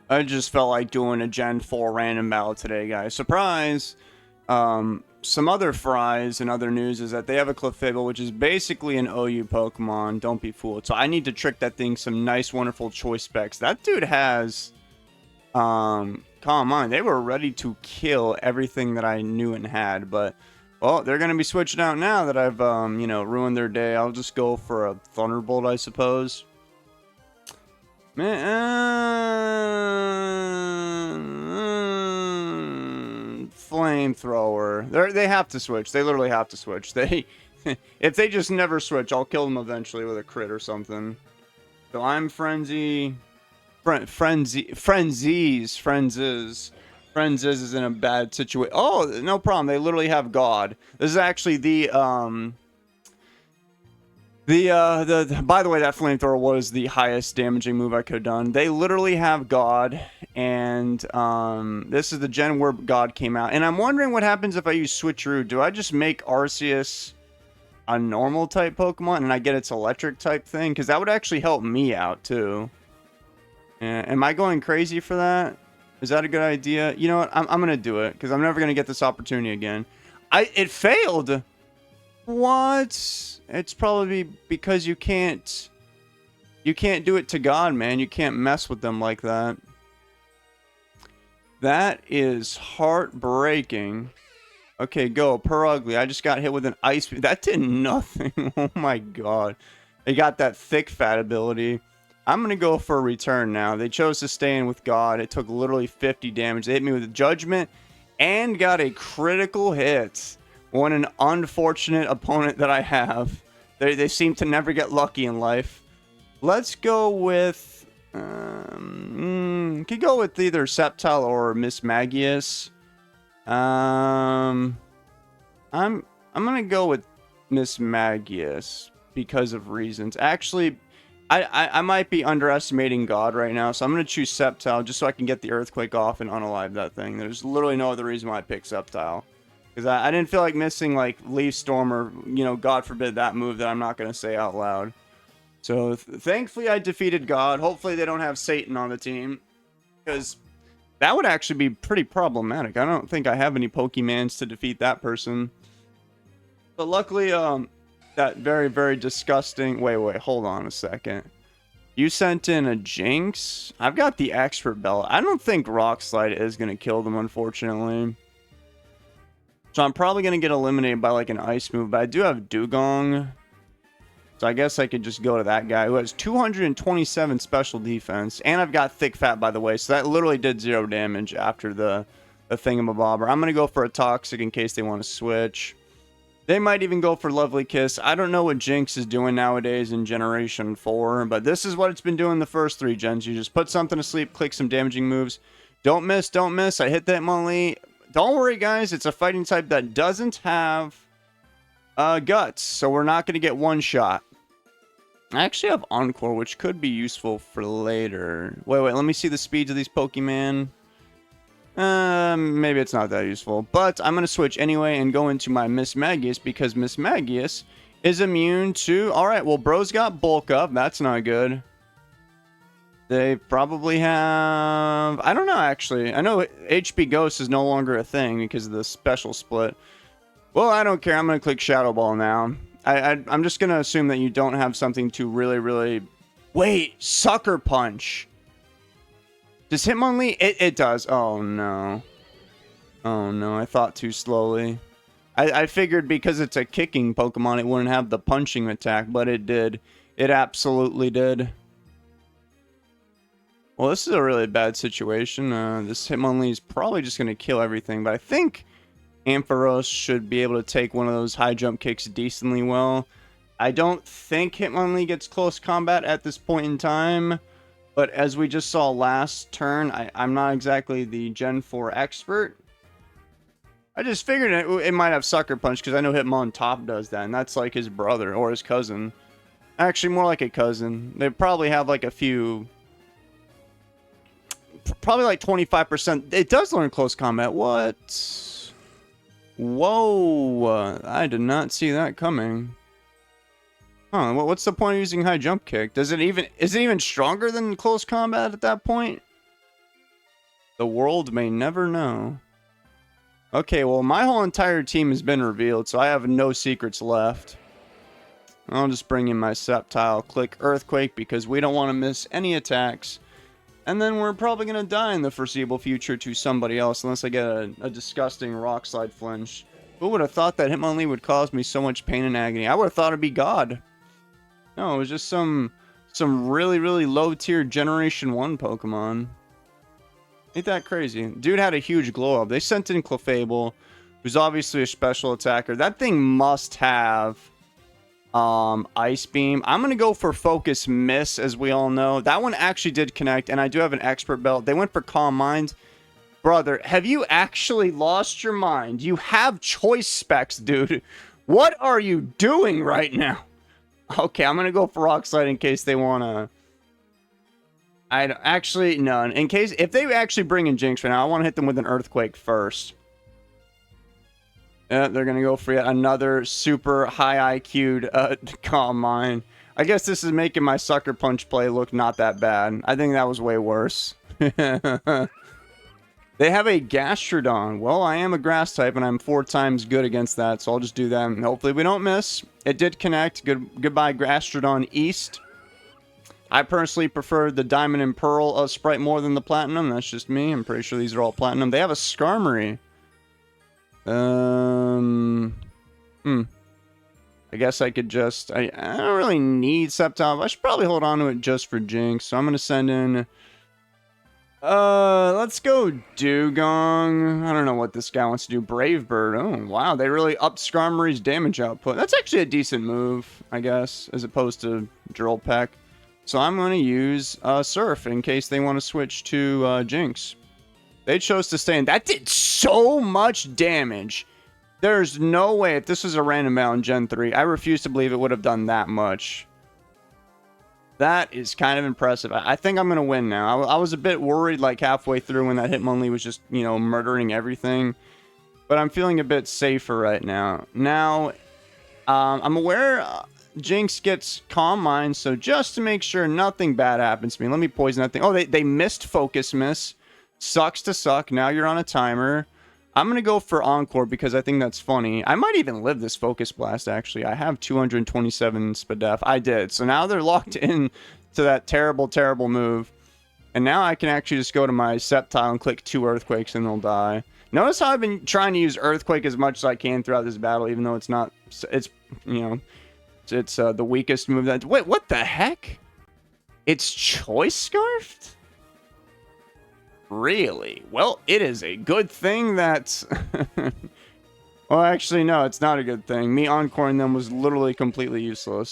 I just felt like doing a Gen 4 random battle today, guys. Surprise! Some other fries and other news is that they have a Clefable, which is basically an OU Pokemon. Don't be fooled. So I need to trick that thing some nice, wonderful choice specs. That dude has... come on. They were ready to kill everything that I knew and had, but... Well, they're going to be switching out now that I've, you know, ruined their day. I'll just go for a Thunderbolt, I suppose. Flamethrower. They have to switch. They literally have to switch. If they just never switch, I'll kill them eventually with a crit or something. So I'm Frenzy. Frenzes is in a bad situation. Oh, no problem. They literally have God. This is actually the by the way, that flamethrower was the highest damaging move I could have done. They literally have God, and this is the gen where God came out. And I'm wondering what happens if I use Switcheroo. Do I just make Arceus a normal type Pokemon and I get its electric type thing? Because that would actually help me out too. Am I going crazy for that? Is that a good idea? You know what? I'm gonna do it because I'm never gonna get this opportunity again. It failed. What? It's probably because you can't do it to God, man. You can't mess with them like that. That is heartbreaking. Okay, go. Ugly. I just got hit with an ice. That did nothing. Oh my god. They got that thick fat ability. I'm going to go for a return now. They chose to stay in with God. It took literally 50 damage. They hit me with Judgment and got a critical hit. What an unfortunate opponent that I have. They seem to never get lucky in life. Let's go with... could go with either Sceptile or Miss Magius. I'm going to go with Miss Magius because of reasons. Actually... I might be underestimating God right now, so I'm going to choose Sceptile just so I can get the Earthquake off and unalive that thing. There's literally no other reason why I picked Sceptile. Because I didn't feel like missing, like, Leaf Storm or, you know, God forbid that move that I'm not going to say out loud. So, thankfully I defeated God. Hopefully they don't have Satan on the team. Because that would actually be pretty problematic. I don't think I have any Pokemons to defeat that person. But luckily, that very, very disgusting... Wait, hold on a second. You sent in a Jinx? I've got the Expert Belt. I don't think Rock Slide is going to kill them, unfortunately. So I'm probably going to get eliminated by, like, an Ice move. But I do have Dugong. So I guess I could just go to that guy who has 227 special defense. And I've got Thick Fat, by the way. So that literally did 0 damage after the thingamabobber. I'm going to go for a Toxic in case they want to switch. They might even go for Lovely Kiss. I don't know what Jinx is doing nowadays in Generation 4, but this is what it's been doing the first 3 gens. You just put something to sleep, click some damaging moves. Don't miss, don't miss. I hit that Hitmonlee. Don't worry, guys. It's a fighting type that doesn't have guts, so we're not going to get one shot. I actually have Encore, which could be useful for later. Wait, let me see the speeds of these Pokemon. Maybe it's not that useful. But I'm going to switch anyway and go into my Miss Magius because Miss Magius is immune to... Alright, well, bro's got Bulk Up. That's not good. They probably have... I don't know, actually. I know HP Ghost is no longer a thing because of the special split. Well, I don't care. I'm going to click Shadow Ball now. I'm just going to assume that you don't have something to really, really... Wait! Sucker Punch! Does Hitmonlee? It does. Oh, no. Oh, no. I thought too slowly. I figured because it's a kicking Pokemon, it wouldn't have the punching attack, but it did. It absolutely did. Well, this is a really bad situation. This Hitmonlee is probably just going to kill everything, but I think Ampharos should be able to take one of those high jump kicks decently well. I don't think Hitmonlee gets close combat at this point in time. But as we just saw last turn, I'm not exactly the Gen 4 expert. I just figured it might have Sucker Punch because I know Hitmon Top does that. And that's like his brother or his cousin. Actually, more like a cousin. They probably have like a few... Probably like 25%. It does learn close combat. What? Whoa. I did not see that coming. Huh, what's the point of using high jump kick? Is it even stronger than close combat at that point? The world may never know. Okay, well, my whole entire team has been revealed, so I have no secrets left. I'll just bring in my Sceptile, click Earthquake, because we don't want to miss any attacks. And then we're probably going to die in the foreseeable future to somebody else, unless I get a disgusting Rock Slide flinch. Who would have thought that Hitmonlee would cause me so much pain and agony? I would have thought it'd be God. No, it was just some really, really low-tier Generation 1 Pokemon. Ain't that crazy? Dude had a huge glow-up. They sent in Clefable, who's obviously a special attacker. That thing must have Ice Beam. I'm going to go for Focus Miss, as we all know. That one actually did connect, and I do have an Expert Belt. They went for Calm Mind. Brother, have you actually lost your mind? You have choice specs, dude. What are you doing right now? Okay, I'm going to go for Rock Slide in case they want to... Actually, no. In case... If they actually bring in Jinx right now, I want to hit them with an Earthquake first. Yeah, they're going to go for yet another super high IQ'd Calm Mind. I guess this is making my Sucker Punch play look not that bad. I think that was way worse. They have a Gastrodon. Well, I am a Grass type, and I'm 4 times good against that, so I'll just do that. And hopefully we don't miss. It did connect. Goodbye, Gastrodon East. I personally prefer the Diamond and Pearl sprite more than the Platinum. That's just me. I'm pretty sure these are all Platinum. They have a Skarmory. I guess I could just... I don't really need Sceptile. I should probably hold on to it just for Jinx. So I'm going to send in... let's go Dugong. I don't know what this guy wants to do. Brave Bird. Oh, wow. They really upped Skarmory's damage output. That's actually a decent move, I guess, as opposed to Drill Peck. So I'm going to use Surf in case they want to switch to Jinx. They chose to stay in. That did so much damage. There's no way, if this was a random battle in Gen 3, I refuse to believe it would have done that much. That is kind of impressive. I think I'm going to win now. I was a bit worried like halfway through when that Hitmonlee was just, you know, murdering everything. But I'm feeling a bit safer right now. Now, I'm aware Jinx gets Calm Mind, so just to make sure nothing bad happens to me, let me poison that thing. Oh, they missed Focus Miss. Sucks to suck. Now you're on a timer. I'm going to go for Encore because I think that's funny. I might even live this Focus Blast, actually. I have 227 Spadef. I did. So now they're locked in to that terrible, terrible move. And now I can actually just go to my Sceptile and click 2 Earthquakes and they'll die. Notice how I've been trying to use Earthquake as much as I can throughout this battle, even though it's not... It's, you know... It's the weakest move that... Wait, what the heck? It's Choice Scarfed? Really? Well, it is a good thing that... Well, actually, no, it's not a good thing. Me encoring them was literally completely useless.